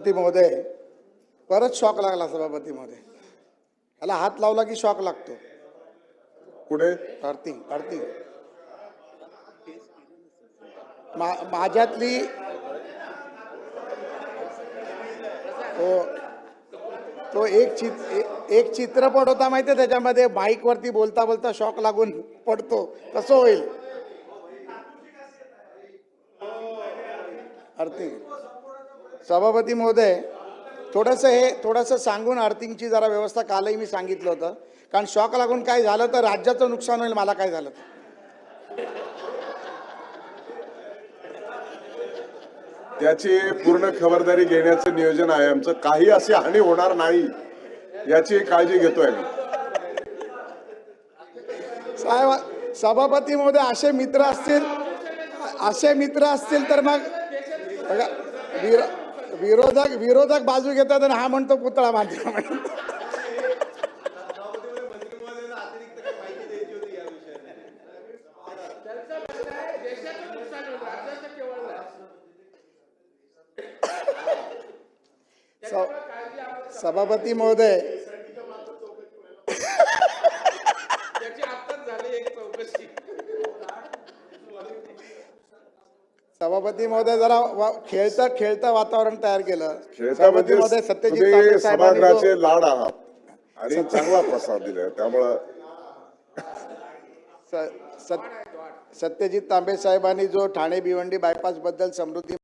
सभापती महोदय, परत शॉक लागला सभापती महोदय. ह्याला हात लावला की शॉक लागतो. पुढे अर्थिंग माझ्यातली तो एक चित्रपट होता माहितीये, त्याच्यामध्ये बाईक वरती बोलता बोलता शॉक लागून पडतो, कसं होईल. अर्थिंग सभापती महोदय, थोडंसं सांगून अर्थिंगची जरा व्यवस्था कालही मी सांगितलं होतं, कारण शॉक लागून काय झालं तर राज्याचं नुकसान होईल. मला काय झालं त्याची पूर्ण खबरदारी घेण्याचं नियोजन आहे आमचं. काही अशी हानी होणार नाही याची काळजी घेतोय आम्ही. साहेब, सभापती महोदय, असे मित्र असतील तर मग बघा, विरोधक बाजू घेतात आणि हा म्हणतो पुतळा बांधला. सभापती महोदय, सभापती महोदय, जरा खेळतं वातावरण तयार केलं. सभापती महोदय, सत्यजित तांबे सभागृहाचे लाड आहात आणि चांगला प्रसाद दिलाय, त्यामुळं सत्यजित तांबे साहेबांनी जो ठाणे भिवंडी बायपास बद्दल समृद्धी